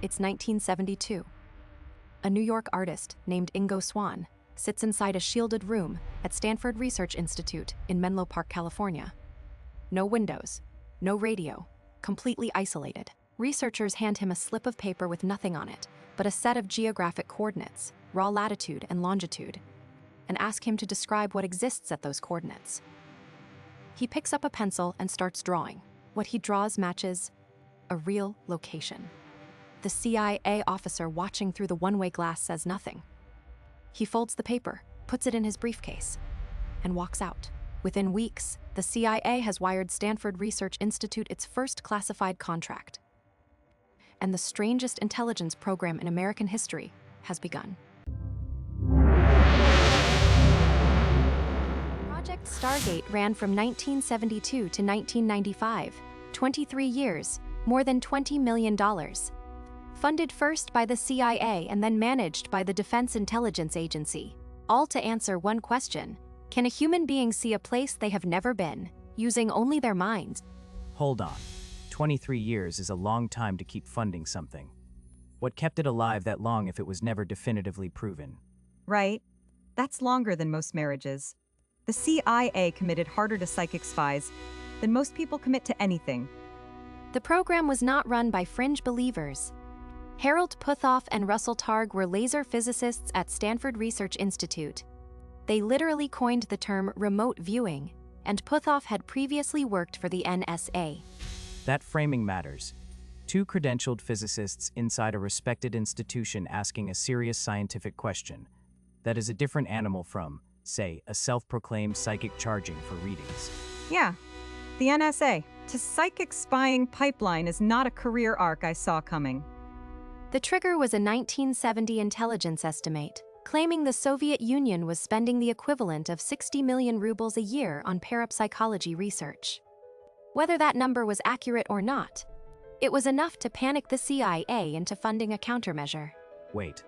It's 1972. A New York artist named Ingo Swann sits inside a shielded room at Stanford Research Institute in Menlo Park, California. No windows, no radio, completely isolated. Researchers hand him a slip of paper with nothing on it but a set of geographic coordinates, raw latitude and longitude, and ask him to describe what exists at those coordinates. He picks up a pencil and starts drawing. What he draws matches a real location. The CIA officer watching through the one-way glass says nothing. He folds the paper, puts it in his briefcase, and walks out. Within weeks, the CIA has wired Stanford Research Institute its first classified contract. And the strangest intelligence program in American history has begun. Project Stargate ran from 1972 to 1995, 23 years, more than $20 million. Funded first by the CIA and then managed by the Defense Intelligence Agency, all to answer one question: can a human being see a place they have never been, using only their minds? Hold on. 23 years is a long time to keep funding something. What kept it alive that long if it was never definitively proven? Right. That's longer than most marriages. The CIA committed harder to psychic spies than most people commit to anything. The program was not run by fringe believers. Harold Puthoff and Russell Targ were laser physicists at Stanford Research Institute. They literally coined the term remote viewing, and Puthoff had previously worked for the NSA. That framing matters. Two credentialed physicists inside a respected institution asking a serious scientific question. That is a different animal from, say, a self-proclaimed psychic charging for readings. Yeah, the NSA. To psychic spying pipeline is not a career arc I saw coming. The trigger was a 1970 intelligence estimate, claiming the Soviet Union was spending the equivalent of 60 million rubles a year on parapsychology research. Whether that number was accurate or not, it was enough to panic the CIA into funding a countermeasure. Wait,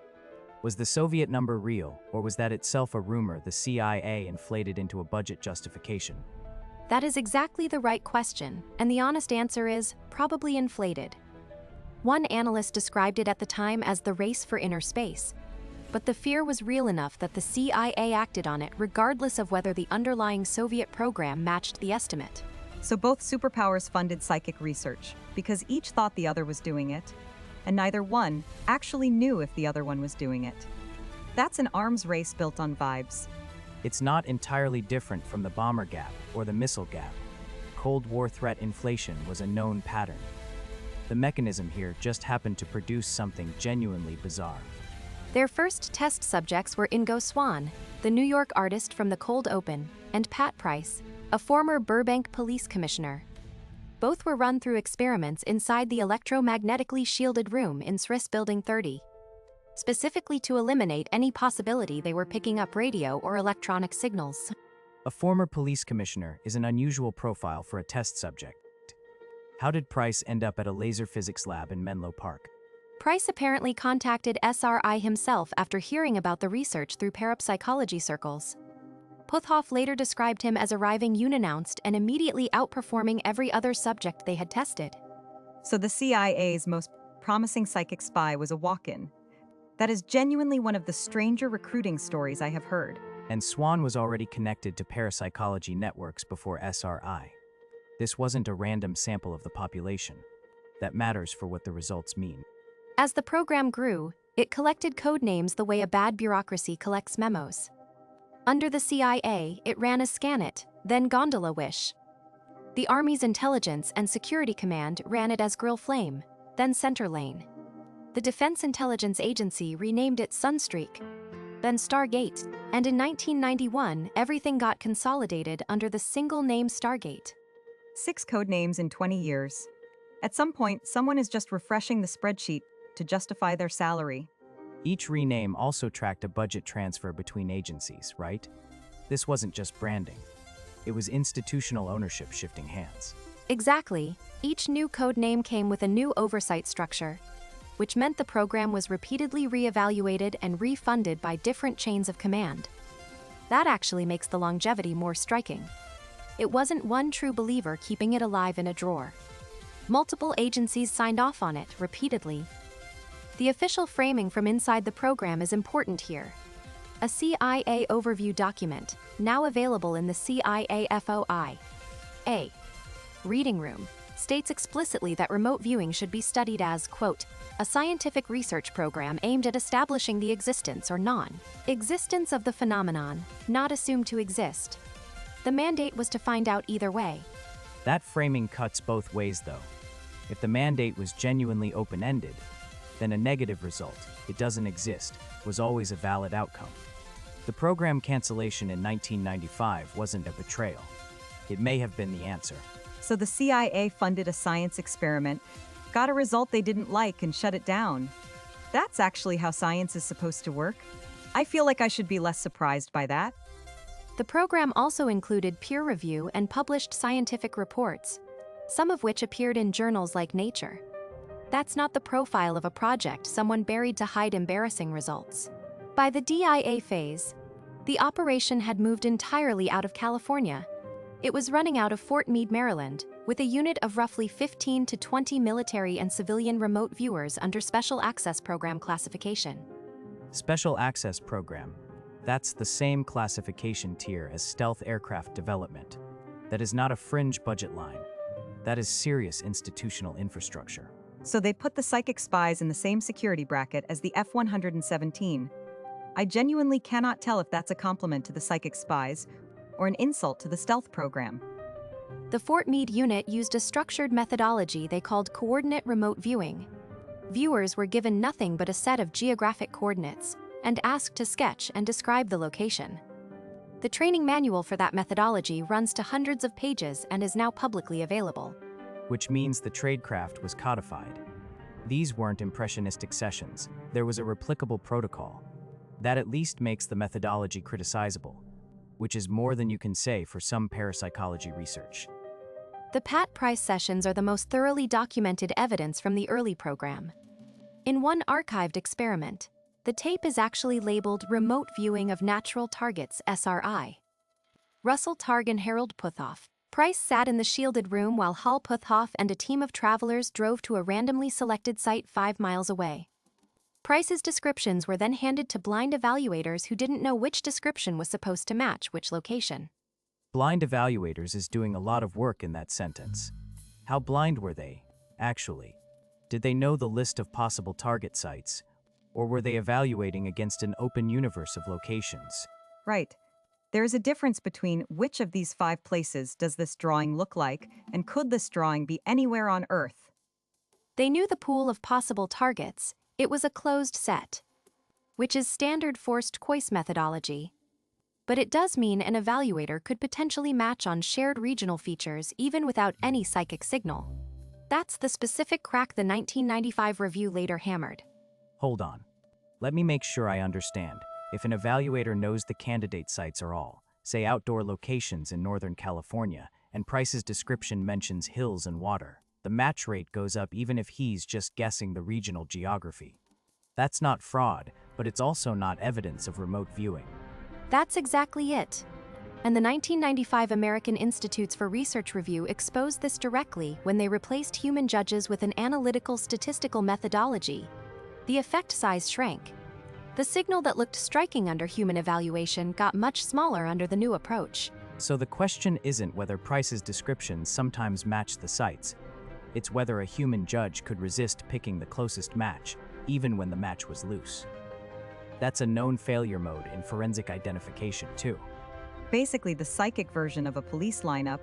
was the Soviet number real, or was that itself a rumor the CIA inflated into a budget justification? That is exactly the right question, and the honest answer is probably inflated. One analyst described it at the time as the race for inner space, but the fear was real enough that the CIA acted on it regardless of whether the underlying Soviet program matched the estimate. So both superpowers funded psychic research because each thought the other was doing it, and neither one actually knew if the other one was doing it. That's an arms race built on vibes. It's not entirely different from the bomber gap or the missile gap. Cold War threat inflation was a known pattern. The mechanism here just happened to produce something genuinely bizarre. Their first test subjects were Ingo Swann, the New York artist from the Cold Open, and Pat Price, a former Burbank police commissioner. Both were run through experiments inside the electromagnetically shielded room in SRIS Building 30, specifically to eliminate any possibility they were picking up radio or electronic signals. A former police commissioner is an unusual profile for a test subject. How did Price end up at a laser physics lab in Menlo Park? Price apparently contacted SRI himself after hearing about the research through parapsychology circles. Puthoff later described him as arriving unannounced and immediately outperforming every other subject they had tested. So the CIA's most promising psychic spy was a walk-in. That is genuinely one of the stranger recruiting stories I have heard. And Swann was already connected to parapsychology networks before SRI. This wasn't a random sample of the population. That matters for what the results mean. As the program grew, it collected code names the way a bad bureaucracy collects memos. Under the CIA, it ran as Scanit, then Gondola Wish. The Army's Intelligence and Security Command ran it as Grill Flame, then Center Lane. The Defense Intelligence Agency renamed it Sunstreak, then Stargate, and in 1991, everything got consolidated under the single name Stargate. 6 code names in 20 years. At some point, someone is just refreshing the spreadsheet to justify their salary. Each rename also tracked a budget transfer between agencies, right? This wasn't just branding. It was institutional ownership shifting hands. Exactly. Each new code name came with a new oversight structure, which meant the program was repeatedly reevaluated and refunded by different chains of command. That actually makes the longevity more striking. It wasn't one true believer keeping it alive in a drawer. Multiple agencies signed off on it repeatedly. The official framing from inside the program is important here. A CIA overview document, now available in the CIA FOI. A. Reading room, states explicitly that remote viewing should be studied as, quote, a scientific research program aimed at establishing the existence or non-existence of the phenomenon, not assumed to exist. The mandate was to find out either way. That framing cuts both ways, though. If the mandate was genuinely open-ended, then a negative result, it doesn't exist, was always a valid outcome. The program cancellation in 1995 wasn't a betrayal. It may have been the answer. So the CIA funded a science experiment, got a result they didn't like, and shut it down. That's actually how science is supposed to work. I feel like I should be less surprised by that. The program also included peer review and published scientific reports, some of which appeared in journals like Nature. That's not the profile of a project someone buried to hide embarrassing results. By the DIA phase, the operation had moved entirely out of California. It was running out of Fort Meade, Maryland, with a unit of roughly 15 to 20 military and civilian remote viewers under Special Access Program classification. Special Access Program. That's the same classification tier as stealth aircraft development. That is not a fringe budget line. That is serious institutional infrastructure. So they put the psychic spies in the same security bracket as the F-117. I genuinely cannot tell if that's a compliment to the psychic spies or an insult to the stealth program. The Fort Meade unit used a structured methodology they called coordinate remote viewing. Viewers were given nothing but a set of geographic coordinates and asked to sketch and describe the location. The training manual for that methodology runs to hundreds of pages and is now publicly available. Which means the tradecraft was codified. These weren't impressionistic sessions. There was a replicable protocol. That at least makes the methodology criticizable, which is more than you can say for some parapsychology research. The Pat Price sessions are the most thoroughly documented evidence from the early program. In one archived experiment, the tape is actually labeled Remote Viewing of Natural Targets, SRI. Russell Targ and Harold Puthoff. Price sat in the shielded room while Hal Puthoff and a team of travelers drove to a randomly selected site 5 miles away. Price's descriptions were then handed to blind evaluators who didn't know which description was supposed to match which location. Blind evaluators is doing a lot of work in that sentence. How blind were they, actually? Did they know the list of possible target sites? Or were they evaluating against an open universe of locations? Right. There is a difference between which of these 5 places does this drawing look like, and could this drawing be anywhere on Earth? They knew the pool of possible targets. It was a closed set, which is standard forced Coyce methodology. But it does mean an evaluator could potentially match on shared regional features even without any psychic signal. That's the specific crack the 1995 review later hammered. Hold on. Let me make sure I understand. If an evaluator knows the candidate sites are all, say, outdoor locations in Northern California, and Price's description mentions hills and water, the match rate goes up even if he's just guessing the regional geography. That's not fraud, but it's also not evidence of remote viewing. That's exactly it. And the 1995 American Institutes for Research Review exposed this directly when they replaced human judges with an analytical statistical methodology. The effect size shrank. The signal that looked striking under human evaluation got much smaller under the new approach. So the question isn't whether Price's descriptions sometimes match the sites. It's whether a human judge could resist picking the closest match, even when the match was loose. That's a known failure mode in forensic identification, too. Basically the psychic version of a police lineup,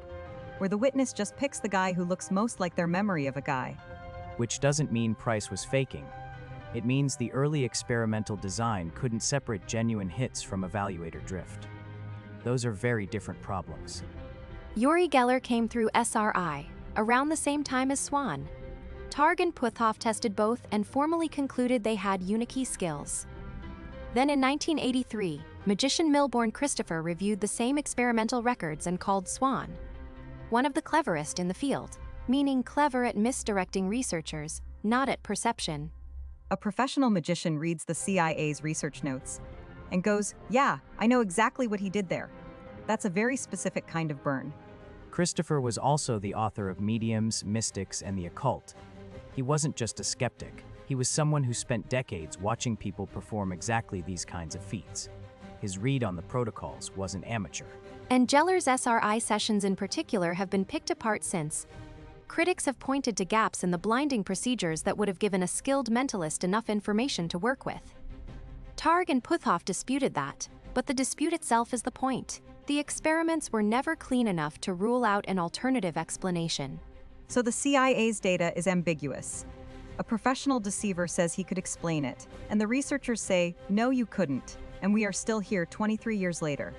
where the witness just picks the guy who looks most like their memory of a guy. Which doesn't mean Price was faking. It means the early experimental design couldn't separate genuine hits from evaluator drift. Those are very different problems. Uri Geller came through SRI, around the same time as Swan. Targ and Puthoff tested both and formally concluded they had unique skills. Then in 1983, magician Milbourne Christopher reviewed the same experimental records and called Swan one of the cleverest in the field, meaning clever at misdirecting researchers, not at perception. A professional magician reads the CIA's research notes and goes, "Yeah, I know exactly what he did there." That's a very specific kind of burn. Christopher was also the author of Mediums, Mystics, and the Occult. He wasn't just a skeptic, He was someone who spent decades watching people perform exactly these kinds of feats. His read on the protocols wasn't amateur. And Geller's SRI sessions in particular have been picked apart since. Critics have pointed to gaps in the blinding procedures that would have given a skilled mentalist enough information to work with. Targ and Puthoff disputed that, but the dispute itself is the point. The experiments were never clean enough to rule out an alternative explanation. So the CIA's data is ambiguous. A professional deceiver says he could explain it, and the researchers say, no, you couldn't, and we are still here 23 years later.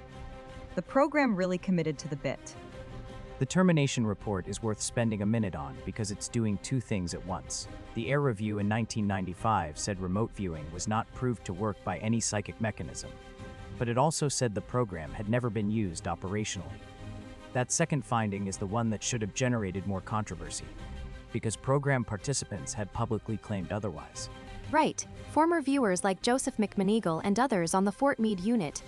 The program really committed to the bit. The termination report is worth spending a minute on because it's doing two things at once. The Air Review in 1995 said remote viewing was not proved to work by any psychic mechanism, but it also said the program had never been used operationally. That second finding is the one that should have generated more controversy, because program participants had publicly claimed otherwise. Right. Former viewers like Joseph McMoneagle and others on the Fort Meade unit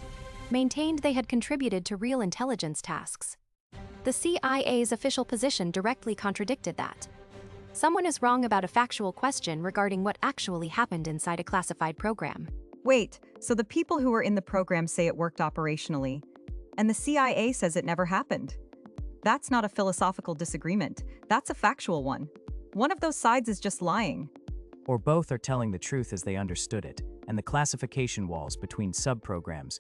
maintained they had contributed to real intelligence tasks. The CIA's official position directly contradicted that. Someone is wrong about a factual question regarding what actually happened inside a classified program. Wait, so the people who were in the program say it worked operationally, and the CIA says it never happened? That's not a philosophical disagreement, that's a factual one. One of those sides is just lying. Or both are telling the truth as they understood it, and the classification walls between sub-programs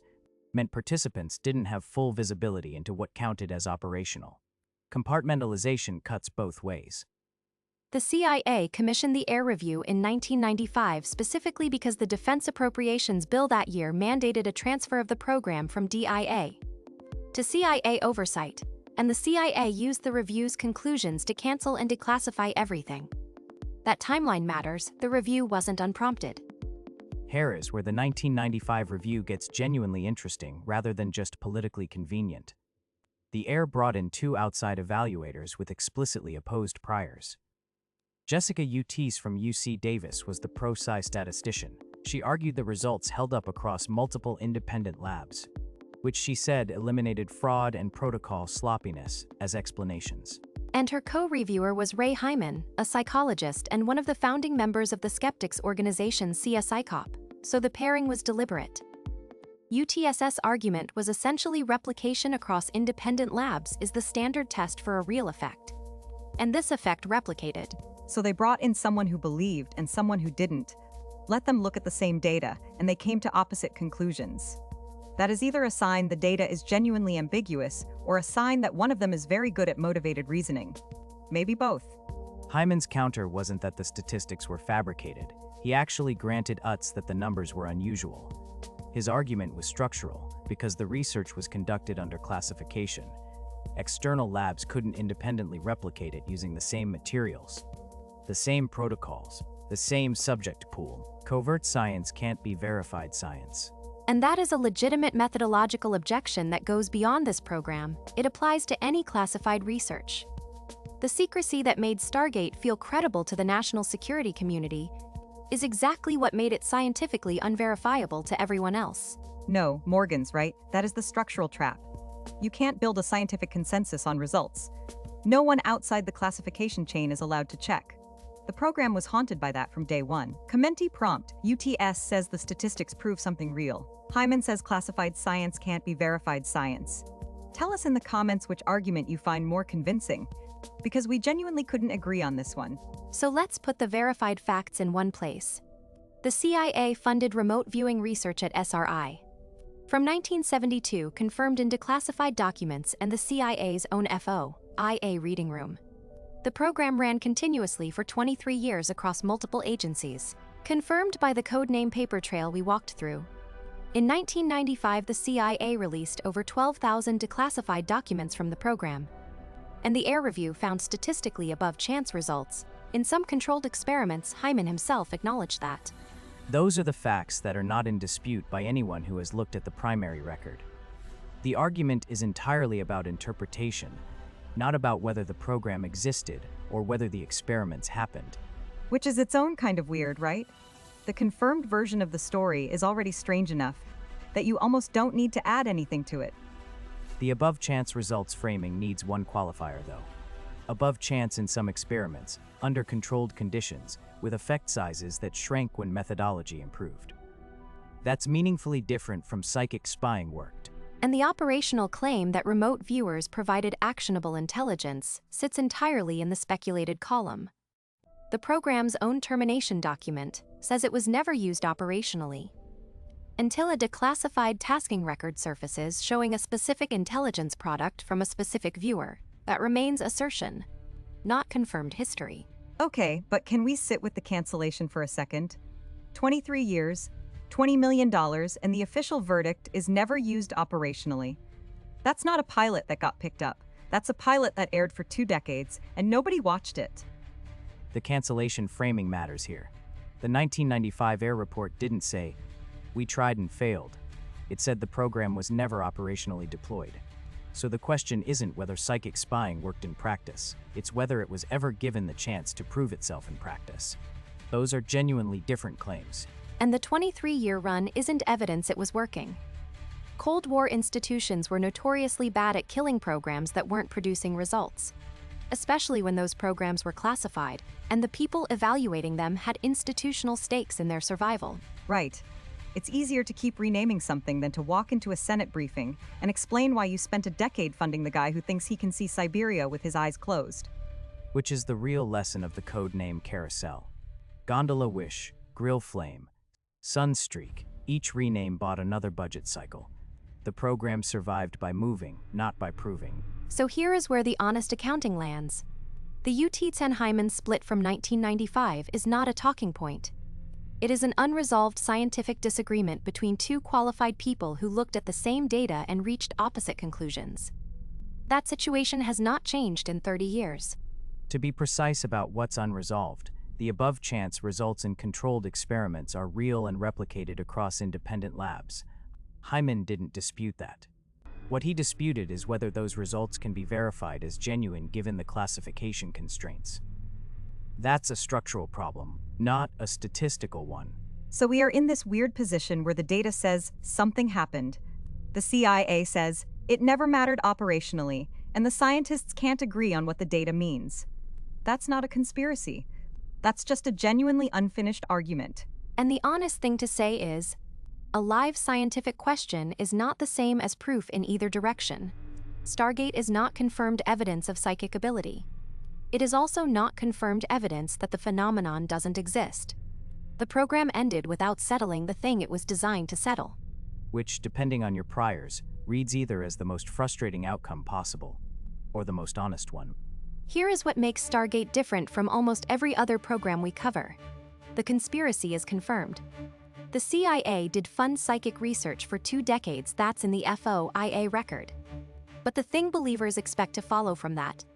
meant participants didn't have full visibility into what counted as operational. Compartmentalization cuts both ways. The CIA commissioned the Air Review in 1995 specifically because the Defense Appropriations Bill that year mandated a transfer of the program from DIA to CIA oversight, and the CIA used the review's conclusions to cancel and declassify everything. That timeline matters, the review wasn't unprompted. Here is where the 1995 review gets genuinely interesting rather than just politically convenient. The Air brought in two outside evaluators with explicitly opposed priors. Jessica Utis from UC Davis was the pro-psi statistician. She argued the results held up across multiple independent labs, which she said eliminated fraud and protocol sloppiness as explanations. And her co-reviewer was Ray Hyman, a psychologist and one of the founding members of the skeptics organization CSICOP, so the pairing was deliberate. UTSS argument was essentially replication across independent labs is the standard test for a real effect. And this effect replicated. So they brought in someone who believed and someone who didn't. Let them look at the same data, and they came to opposite conclusions. That is either a sign the data is genuinely ambiguous, or a sign that one of them is very good at motivated reasoning. Maybe both. Hyman's counter wasn't that the statistics were fabricated. He actually granted Utz that the numbers were unusual. His argument was structural, because the research was conducted under classification. External labs couldn't independently replicate it using the same materials, the same protocols, the same subject pool. Covert science can't be verified science. And that is a legitimate methodological objection that goes beyond this program. It applies to any classified research. The secrecy that made Stargate feel credible to the national security community is exactly what made it scientifically unverifiable to everyone else. No, Morgan's right. That is the structural trap. You can't build a scientific consensus on results. No one outside the classification chain is allowed to check. The program was haunted by that from day one. Commenti prompt, UTS says the statistics prove something real. Hyman says classified science can't be verified science. Tell us in the comments which argument you find more convincing, because we genuinely couldn't agree on this one. So let's put the verified facts in one place. The CIA funded remote viewing research at SRI. From 1972, confirmed in declassified documents and the CIA's own FOIA reading room. The program ran continuously for 23 years across multiple agencies, confirmed by the codename paper trail we walked through. In 1995, the CIA released over 12,000 declassified documents from the program. And the Air Review found statistically above chance results. In some controlled experiments, Hyman himself acknowledged that. Those are the facts that are not in dispute by anyone who has looked at the primary record. The argument is entirely about interpretation, not about whether the program existed or whether the experiments happened. Which is its own kind of weird, right? The confirmed version of the story is already strange enough that you almost don't need to add anything to it. The above chance results framing needs one qualifier though. Above chance in some experiments, under controlled conditions, with effect sizes that shrank when methodology improved. That's meaningfully different from psychic spying worked. And the operational claim that remote viewers provided actionable intelligence sits entirely in the speculated column. The program's own termination document says it was never used operationally. Until a declassified tasking record surfaces showing a specific intelligence product from a specific viewer, that remains assertion, not confirmed history. Okay, but can we sit with the cancellation for a second? 23 years, $20 million, and the official verdict is never used operationally. That's not a pilot that got picked up. That's a pilot that aired for 2 decades, and nobody watched it. The cancellation framing matters here. The 1995 Air report didn't say, "We tried and failed." It said the program was never operationally deployed. So the question isn't whether psychic spying worked in practice, it's whether it was ever given the chance to prove itself in practice. Those are genuinely different claims. And the 23-year run isn't evidence it was working. Cold War institutions were notoriously bad at killing programs that weren't producing results, especially when those programs were classified, and the people evaluating them had institutional stakes in their survival. Right. It's easier to keep renaming something than to walk into a Senate briefing and explain why you spent a decade funding the guy who thinks he can see Siberia with his eyes closed. Which is the real lesson of the code name carousel. Gondola Wish, Grill Flame, Sunstreak, each rename bought another budget cycle. The program survived by moving, not by proving. So here is where the honest accounting lands. The UT-10 split from 1995 is not a talking point. It is an unresolved scientific disagreement between 2 qualified people who looked at the same data and reached opposite conclusions. That situation has not changed in 30 years. To be precise about what's unresolved, the above chance results in controlled experiments are real and replicated across independent labs. Hyman didn't dispute that. What he disputed is whether those results can be verified as genuine given the classification constraints. That's a structural problem, not a statistical one. So we are in this weird position where the data says something happened. The CIA says it never mattered operationally, and the scientists can't agree on what the data means. That's not a conspiracy. That's just a genuinely unfinished argument. And the honest thing to say is, a live scientific question is not the same as proof in either direction. Stargate is not confirmed evidence of psychic ability. It is also not confirmed evidence that the phenomenon doesn't exist. The program ended without settling the thing it was designed to settle. Which, depending on your priors, reads either as the most frustrating outcome possible, or the most honest one. Here is what makes Stargate different from almost every other program we cover. The conspiracy is confirmed. The CIA did fund psychic research for 2 decades, that's in the FOIA record. But the thing believers expect to follow from that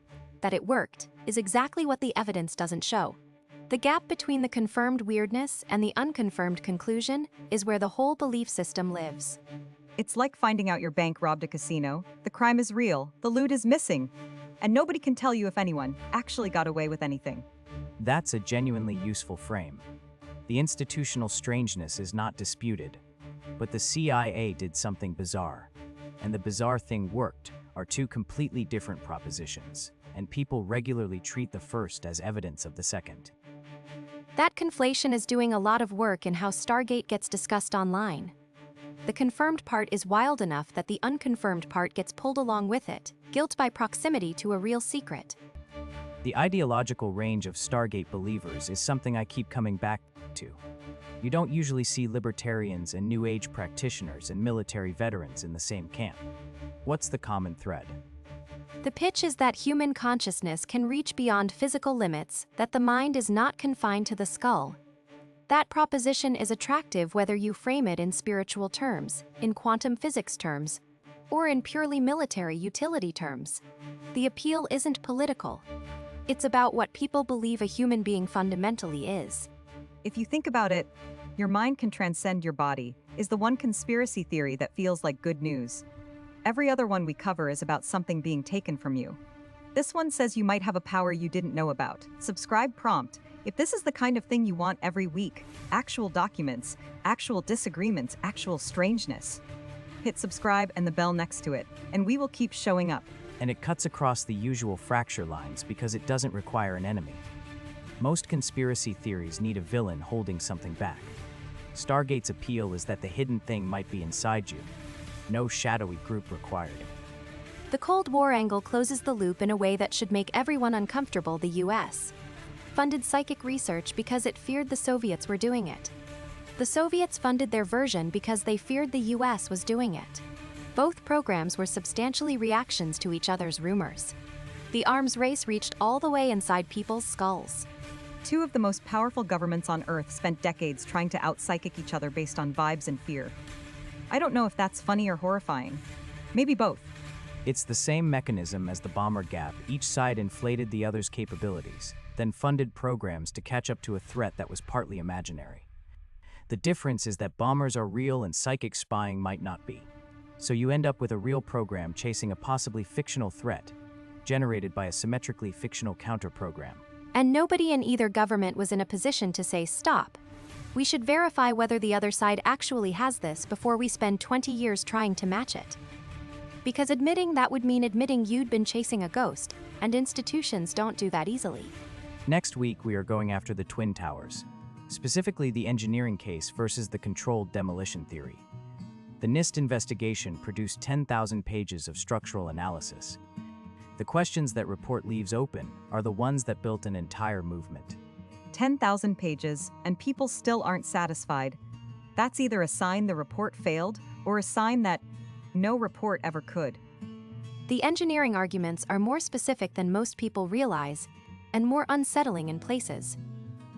it worked, is exactly what the evidence doesn't show. The gap between the confirmed weirdness and the unconfirmed conclusion is where the whole belief system lives. It's like finding out your bank robbed a casino. The crime is real, the loot is missing, and nobody can tell you if anyone actually got away with anything. That's a genuinely useful frame. The institutional strangeness is not disputed, but the CIA did something bizarre, and the bizarre thing worked are 2 completely different propositions, and people regularly treat the first as evidence of the second. That conflation is doing a lot of work in how Stargate gets discussed online. The confirmed part is wild enough that the unconfirmed part gets pulled along with it, guilt by proximity to a real secret. The ideological range of Stargate believers is something I keep coming back to. You don't usually see libertarians and New Age practitioners and military veterans in the same camp. What's the common thread? The pitch is that human consciousness can reach beyond physical limits, that the mind is not confined to the skull. That proposition is attractive whether you frame it in spiritual terms, in quantum physics terms, or in purely military utility terms. The appeal isn't political. It's about what people believe a human being fundamentally is. If you think about it, your mind can transcend your body, is the one conspiracy theory that feels like good news. Every other one we cover is about something being taken from you. This one says you might have a power you didn't know about. Subscribe prompt. If this is the kind of thing you want every week, actual documents, actual disagreements, actual strangeness, hit subscribe and the bell next to it, and we will keep showing up. And it cuts across the usual fracture lines because it doesn't require an enemy. Most conspiracy theories need a villain holding something back. Stargate's appeal is that the hidden thing might be inside you. No shadowy group required. The Cold War angle closes the loop in a way that should make everyone uncomfortable. The US funded psychic research because it feared the Soviets were doing it. The Soviets funded their version because they feared the US was doing it. Both programs were substantially reactions to each other's rumors. The arms race reached all the way inside people's skulls. Two of the most powerful governments on Earth spent decades trying to out-psychic each other based on vibes and fear. I don't know if that's funny or horrifying. Maybe both. It's the same mechanism as the bomber gap. Each side inflated the other's capabilities, then funded programs to catch up to a threat that was partly imaginary. The difference is that bombers are real and psychic spying might not be. So you end up with a real program chasing a possibly fictional threat, generated by a symmetrically fictional counter-program. And nobody in either government was in a position to say stop. We should verify whether the other side actually has this before we spend 20 years trying to match it. Because admitting that would mean admitting you'd been chasing a ghost, and institutions don't do that easily. Next week, we are going after the Twin Towers, specifically the engineering case versus the controlled demolition theory. The NIST investigation produced 10,000 pages of structural analysis. The questions that report leaves open are the ones that built an entire movement. 10,000 pages, and people still aren't satisfied. That's either a sign the report failed or a sign that no report ever could. The engineering arguments are more specific than most people realize, and more unsettling in places.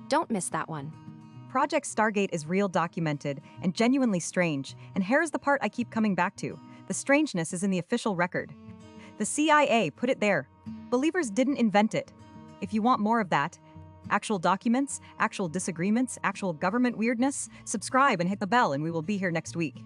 Don't miss that one. Project Stargate is real, documented, and genuinely strange, and here's the part I keep coming back to. The strangeness is in the official record. The CIA put it there. Believers didn't invent it. If you want more of that, actual documents, actual disagreements, actual government weirdness, subscribe and hit the bell and we will be here next week.